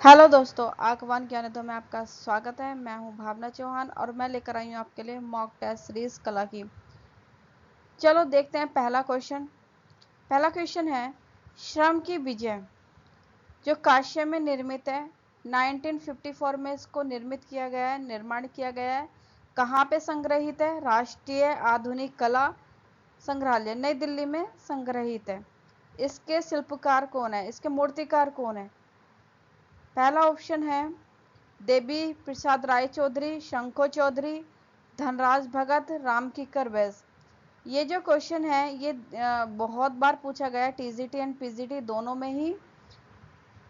Hello दोस्तों, आगवान ज्ञानोदय में आपका स्वागत है। मैं हूं भावना चौहान और मैं लेकर आई हूं आपके लिए मॉक टेस्ट सीरीज कला की। चलो देखते हैं पहला क्वेश्चन। पहला क्वेश्चन है, श्रम की विजय जो काशी में निर्मित है, 1954 में इसको निर्मित किया गया है, निर्माण किया गया है। कहाँ पे संग्रहित है? राष्ट्रीय आधुनिक कला संग्रहालय नई दिल्ली में संग्रहित है। इसके शिल्पकार कौन है? इसके मूर्तिकार कौन है? पहला ऑप्शन है देवी प्रसाद राय चौधरी, शंको चौधरी, धनराज भगत, राम किकर बैस। ये जो क्वेश्चन है ये बहुत बार पूछा गया है, टीजीटी एंड पीजीटी दोनों में ही।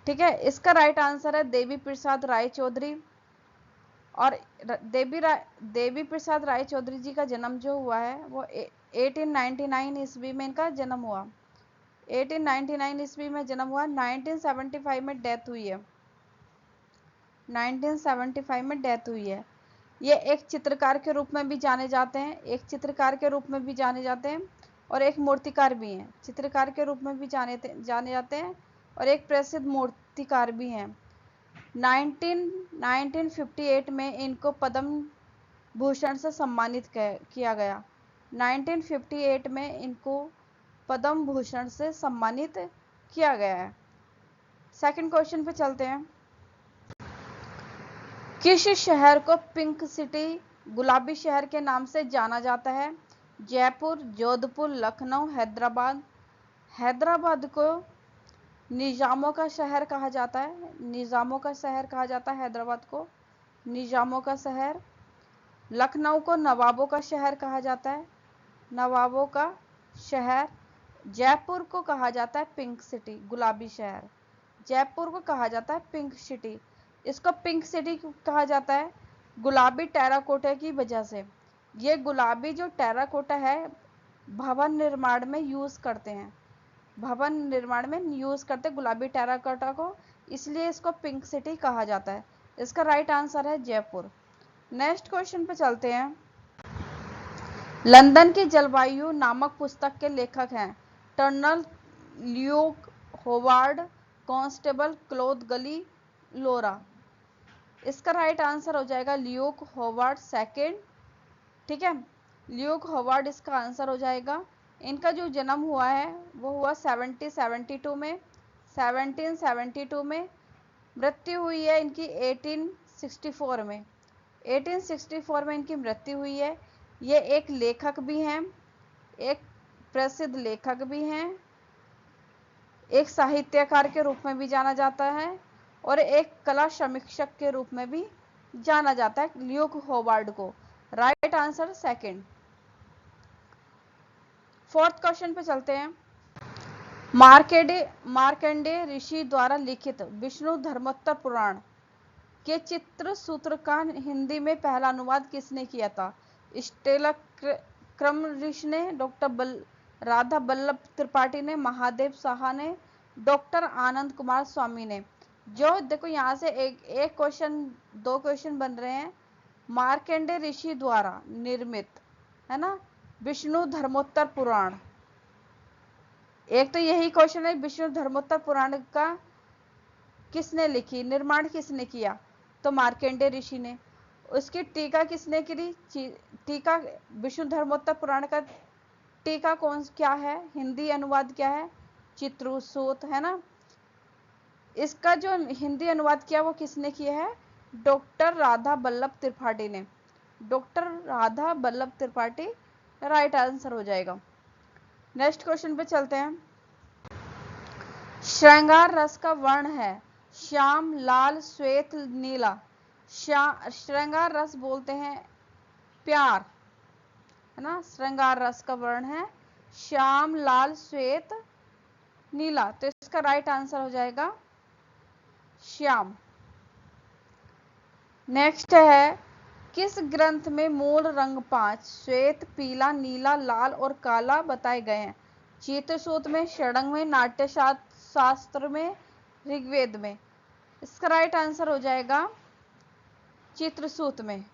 ठीक है, इसका राइट आंसर है देवी प्रसाद राय चौधरी। और देवी प्रसाद राय चौधरी जी का जन्म जो हुआ है वो 1899 ईस्वी में इनका जन्म हुआ। 1899 ईस्वी में जन्म हुआ, 1975 में डेथ हुई है। 1975 में डेथ हुई है। ये एक चित्रकार के रूप में भी जाने जाते हैं, एक चित्रकार के रूप में भी जाने जाते हैं और एक मूर्तिकार भी हैं। चित्रकार के रूप में भी जाने जाते हैं और एक प्रसिद्ध मूर्तिकार भी हैं। 1958 में इनको पद्म भूषण से सम्मानित किया गया। 1958 में इनको पद्म भूषण से सम्मानित किया गया है। सेकंड क्वेश्चन पे चलते हैं। किस शहर को पिंक सिटी, गुलाबी शहर के नाम से जाना जाता है? जयपुर, जोधपुर, लखनऊ, हैदराबाद। हैदराबाद को निजामों का शहर कहा जाता है। निजामों का शहर कहा जाता है हैदराबाद को, निजामों का शहर। लखनऊ को नवाबों का शहर कहा जाता है, नवाबों का शहर। जयपुर को कहा जाता है पिंक सिटी, गुलाबी शहर। जयपुर को कहा जाता है पिंक सिटी। इसको पिंक सिटी कहा जाता है गुलाबी टेराकोटा की वजह से। ये गुलाबी जो टेराकोटा है भवन निर्माण में यूज करते हैं, भवन निर्माण में यूज करते गुलाबी टेराकोटा को, इसलिए इसको पिंक सिटी कहा जाता है। इसका राइट आंसर है जयपुर। नेक्स्ट क्वेश्चन पे चलते हैं। लंदन की जलवायु नामक पुस्तक के लेखक हैं Turnell, Luke, Howard, Constable, Claude Gully, Laura. इसका राइट आंसर हो जाएगा ल्यूक होवार्ड सेकेंड। ठीक है, ल्यूक होवार्ड इसका आंसर हो जाएगा। इनका जो जन्म हुआ है वो हुआ 1772 में, 1772 में। मृत्यु हुई है इनकी 1864 में, 1864 में इनकी मृत्यु हुई है। ये एक लेखक भी हैं, एक प्रसिद्ध लेखक भी हैं, एक साहित्यकार के रूप में भी जाना जाता है और एक कला समीक्षक के रूप में भी जाना जाता है ल्यूक होवार्ड को। Right answer second. Fourth question पे चलते हैं। मार्कंडेय ऋषि द्वारा लिखित विष्णु धर्मोत्तर पुराण के चित्र सूत्र का हिंदी में पहला अनुवाद किसने किया था? स्टेला क्रम ऋषि ने, डॉक्टर राधा बल्लभ त्रिपाठी ने, महादेव साहा ने, डॉक्टर आनंद कुमार स्वामी ने। जो देखो यहाँ से एक क्वेश्चन, दो क्वेश्चन बन रहे हैं। मार्कंडेय ऋषि द्वारा निर्मित है ना विष्णु धर्मोत्तर पुराण, एक तो यही क्वेश्चन है विष्णु धर्मोत्तर पुराण का किसने लिखी, निर्माण किसने किया? तो मार्कंडेय ऋषि ने। उसकी टीका किसने की? टीका विष्णु धर्मोत्तर पुराण का टीका क्या है, हिंदी अनुवाद क्या है? चित्रसूत, है ना। इसका जो हिंदी अनुवाद किया वो किसने किया है? डॉक्टर राधा बल्लभ त्रिपाठी ने, doctor Radha Ballabh Tripathi right answer हो जाएगा। नेक्स्ट क्वेश्चन पे चलते हैं। श्रृंगार रस का वर्ण है श्याम, लाल, श्वेत, नीला। श्रृंगार रस बोलते हैं प्यार, है ना। श्रृंगार रस का वर्ण है श्याम, लाल, श्वेत, नीला। तो इसका राइट आंसर हो जाएगा श्याम। नेक्स्ट है, किस ग्रंथ में मूल रंग 5 श्वेत, पीला, नीला, लाल और काला बताए गए हैं? चित्रसूत में, षडंग में, नाट्य शास्त्र में, ऋग्वेद में। इसका राइट आंसर हो जाएगा चित्रसूत में।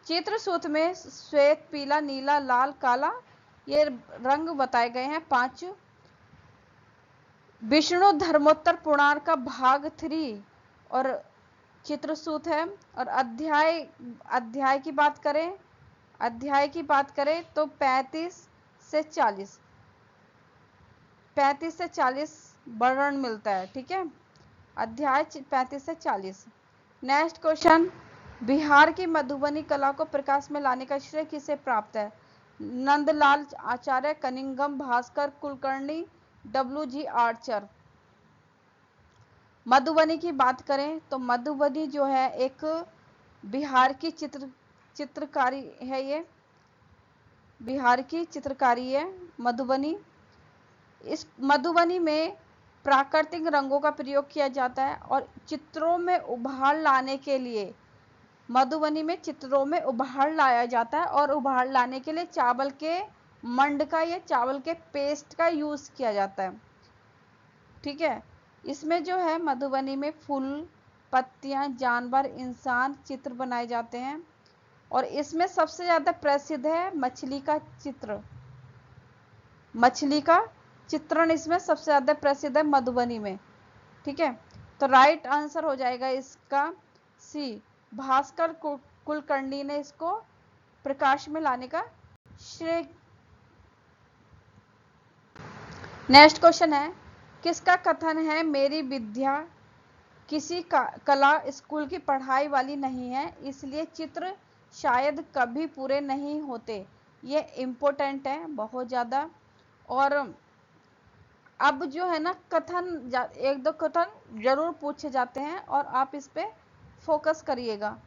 चित्रसूत में श्वेत, पीला, नीला, लाल, काला ये रंग बताए गए हैं 5। विष्णु धर्मोत्तर पुराण का भाग 3 और चित्रसूत है। और अध्याय अध्याय की बात करें, अध्याय की बात करें तो 35 से 40 वर्णन मिलता है। ठीक है, अध्याय 35 से 40। नेक्स्ट क्वेश्चन, बिहार की मधुबनी कला को प्रकाश में लाने का श्रेय किसे प्राप्त है? नंदलाल आचार्य, कनिंगम भास्कर, कुलकर्णी, डब्ल्यू.जी. आर्चर। मधुबनी की बात करें तो मधुबनी जो है एक बिहार की चित्रकारी है। ये बिहार की चित्रकारी है मधुबनी। इस मधुबनी में प्राकृतिक रंगों का प्रयोग किया जाता है और चित्रों में उभार लाने के लिए मधुबनी में चित्रों में उभार लाया जाता है और उभार लाने के लिए चावल के मंड का या चावल के पेस्ट का यूज किया जाता है। ठीक है, इसमें जो है मधुबनी में फूल, पत्तियां, जानवर, इंसान चित्र बनाए जाते हैं और इसमें सबसे ज्यादा प्रसिद्ध है मछली का चित्र। मछली का चित्रण इसमें सबसे ज्यादा प्रसिद्ध है मधुबनी में। ठीक है, तो राइट आंसर हो जाएगा इसका सी, भास्कर कुलकर्णी ने इसको प्रकाश में लाने का श्रेय। नेक्स्ट क्वेश्चन है, किसका कथन है मेरी विद्या किसी कला स्कूल की पढ़ाई वाली नहीं है, इसलिए चित्र शायद कभी पूरे नहीं होते। ये इम्पोर्टेंट है बहुत ज़्यादा। और अब जो है ना कथन, एक दो कथन जरूर पूछे जाते हैं और आप इस पे फोकस करिएगा,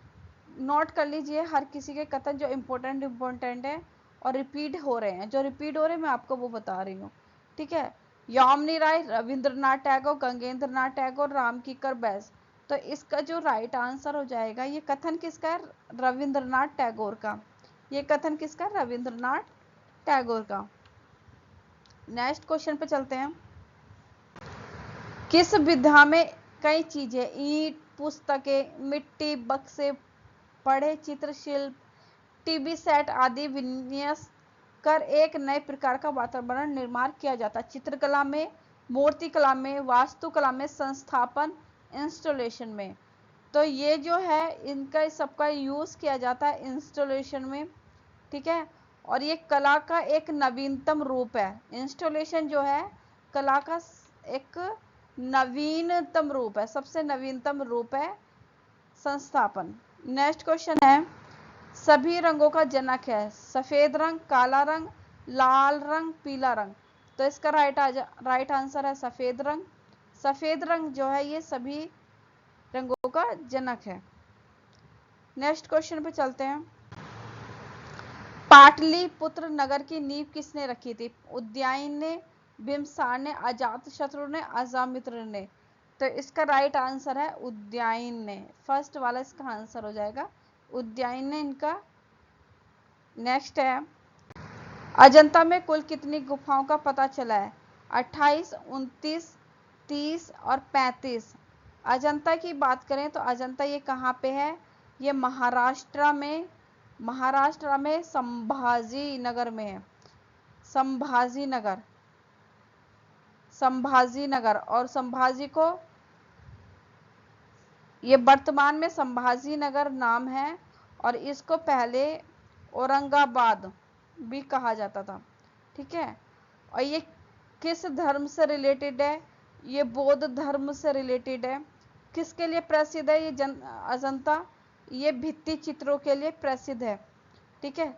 नोट कर लीजिए हर किसी के कथन जो इम्पोर्टेंट है और रिपीट हो रहे हैं। जो रिपीट हो रहे हैं मैं आपको वो बता रही हूँ। ठीक है, यामिनी राय, रविंद्रनाथ टैगोर, गंगेंद्र नाथ टैगोर, राम किकर बैस। तो इसका जो राइट आंसर हो जाएगा, ये कथन किसका है? रविंद्रनाथ टैगोर का। ये कथन किसका? रविंद्रनाथ टैगोर का। नेक्स्ट क्वेश्चन पे चलते हैं। किस विधा में कई चीजें, ईंट, पुस्तकें, मिट्टी, बक्से, पढ़े, चित्र, शिल्प, टीवी सेट आदि विन्यास कर एक नए प्रकार का वातावरण निर्माण किया जाता है? चित्रकला में, मूर्तिकला में, वास्तुकला में, संस्थापन, इंस्टॉलेशन में। तो ये जो है इनका सबका यूज किया जाता है इंस्टॉलेशन में। ठीक है, और ये कला का एक नवीनतम रूप है। इंस्टॉलेशन जो है कला का एक नवीनतम रूप है, सबसे नवीनतम रूप है संस्थापन। नेक्स्ट क्वेश्चन है, सभी रंगों का जनक है? सफेद रंग, काला रंग, लाल रंग, पीला रंग। तो इसका राइट आंसर है सफेद रंग। सफेद रंग जो है ये सभी रंगों का जनक है। नेक्स्ट क्वेश्चन पे चलते हैं। पाटलिपुत्र नगर की नींव किसने रखी थी? उदयन ने, बिंबिसार ने, अजातशत्रु ने, अश्वामित्र ने। तो इसका राइट आंसर है उदयन ने। फर्स्ट वाला इसका आंसर हो जाएगा, उदयन ने इनका। नेक्स्ट है, अजंता में कुल कितनी गुफाओं का पता चला है? 28, 29, 30 और 35। अजंता की बात करें तो अजंता ये कहाँ पे है? ये महाराष्ट्र में संभाजी नगर में है। संभाजी नगर और संभाजी को ये वर्तमान में संभाजी नगर नाम है और इसको पहले औरंगाबाद भी कहा जाता था। ठीक है, और ये किस धर्म से रिलेटेड है? ये बौद्ध धर्म से रिलेटेड है। किसके लिए प्रसिद्ध है ये अजंता? ये भित्ति चित्रों के लिए प्रसिद्ध है। ठीक है,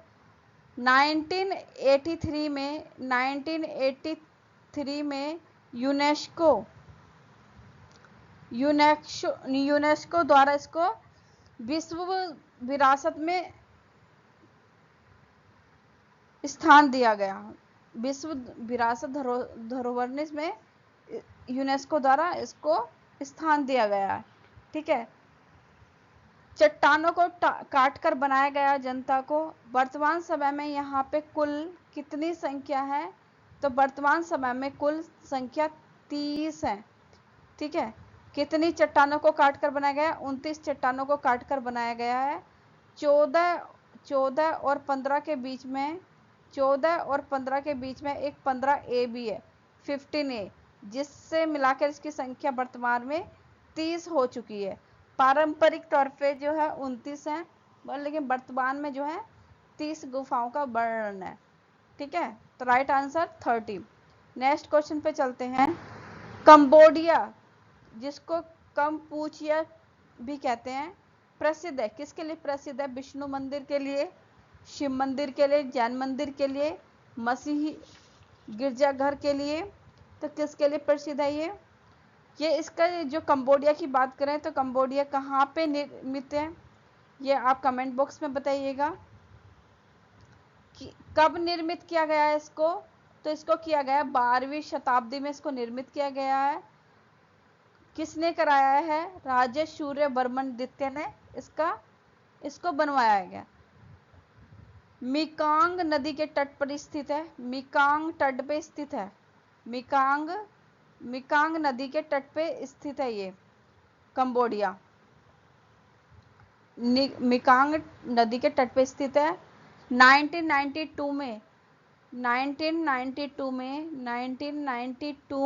1983 में यूनेस्को द्वारा इसको विश्व विरासत में स्थान दिया गया। विश्व विरासत धरोहर में यूनेस्को द्वारा इसको स्थान दिया गया है। ठीक है, चट्टानों को काटकर बनाया गया जनता को। वर्तमान समय में यहाँ पे कुल कितनी संख्या है? तो वर्तमान समय में कुल संख्या 30 है। ठीक है, कितनी चट्टानों को काटकर बनाया गया? 29 चट्टानों को काटकर बनाया गया है। 14 और 15 के बीच में 14 और 15 के बीच में एक 15A भी है, 15A, जिससे मिलाकर इसकी संख्या वर्तमान में 30 हो चुकी है। पारंपरिक तौर पे जो है 29 है, लेकिन वर्तमान में जो है 30 गुफाओं का वर्णन है। ठीक है, तो राइट आंसर 30। नेक्स्ट क्वेश्चन पे चलते हैं। कंबोडिया, जिसको कंपूचिया भी कहते हैं, प्रसिद्ध है, किसके लिए प्रसिद्ध है? विष्णु मंदिर के लिए, शिव मंदिर के लिए, जैन मंदिर के लिए, मसीही गिरजाघर के लिए। तो किसके लिए प्रसिद्ध है ये इसका जो कंबोडिया की बात करें तो कंबोडिया कहाँ पे निर्मित है, ये आप कमेंट बॉक्स में बताइएगा कि कब निर्मित किया गया है इसको। तो इसको किया गया 12वीं शताब्दी में इसको निर्मित किया गया है। किसने कराया है? राजे सूर्य वर्मन द्वितीय ने इसको बनवाया गया। मिकांग नदी के तट पर स्थित है, मिकांग तट पे स्थित है, मिकांग नदी के तट पे स्थित है ये कंबोडिया, मिकांग नदी के तट पे स्थित है। 1992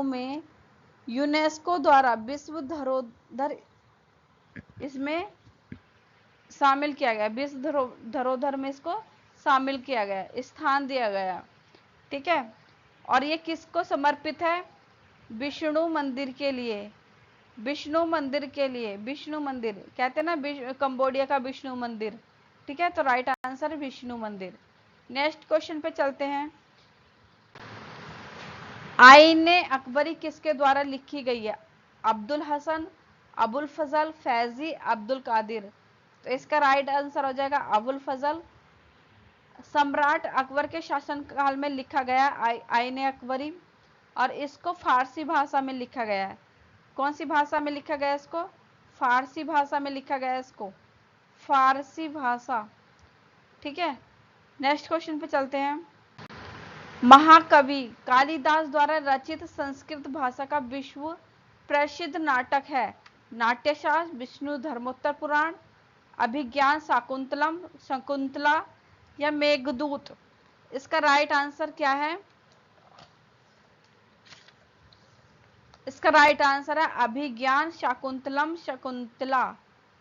में यूनेस्को द्वारा विश्व धरोहर इसमें शामिल किया गया, विश्व धरोहर में इसको शामिल किया गया, स्थान दिया गया। ठीक है, और ये किसको समर्पित है? विष्णु मंदिर के लिए, विष्णु मंदिर के लिए, विष्णु मंदिर कहते हैं ना कंबोडिया का विष्णु मंदिर। ठीक है, तो राइट आंसर विष्णु मंदिर। नेक्स्ट क्वेश्चन पे चलते हैं। आईने अकबरी किसके द्वारा लिखी गई है? अब्दुल हसन, अबुल फजल, फैजी, अब्दुल कादिर। तो इसका राइट आंसर हो जाएगा अबुल फजल। सम्राट अकबर के शासनकाल में लिखा गया आईने अकबरी, और इसको फारसी भाषा में लिखा गया है। कौन सी भाषा में लिखा गया इसको? फारसी भाषा में लिखा गया इसको, फारसी भाषा। ठीक है, नेक्स्ट क्वेश्चन पे चलते हैं। महाकवि कालिदास द्वारा रचित संस्कृत भाषा का विश्व प्रसिद्ध नाटक है? नाट्यशास्त्र, विष्णु धर्मोत्तर पुराण, अभिज्ञान शकुंतला या मेघदूत। इसका राइट आंसर क्या है? इसका राइट आंसर है अभिज्ञान शकुंतला,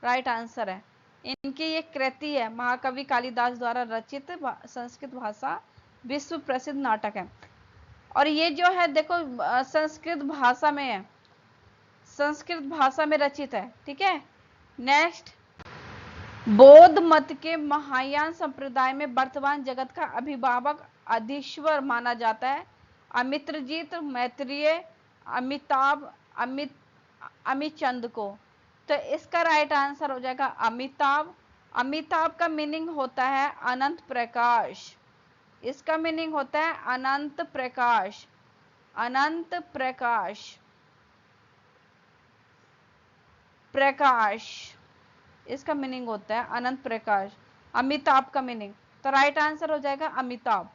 राइट आंसर है। इनकी ये कृति है, महाकवि कालिदास द्वारा रचित संस्कृत भाषा विश्व प्रसिद्ध नाटक है। और ये जो है देखो संस्कृत भाषा में है, संस्कृत भाषा में रचित है। ठीक है, नेक्स्ट। बौद्ध मत के महायान संप्रदाय में वर्तमान जगत का अभिभावक अधीश्वर माना जाता है? अमित्रजीत, मैत्रेय, अमिताभ, अमिचंद को। तो इसका राइट आंसर हो जाएगा अमिताभ। अमिताभ का मीनिंग होता है अनंत प्रकाश, इसका मीनिंग होता है अनंत प्रकाश, अनंत प्रकाश, प्रकाश, इसका मीनिंग होता है अनंत प्रकाश, अमिताभ का मीनिंग। तो राइट आंसर हो जाएगा अमिताभ।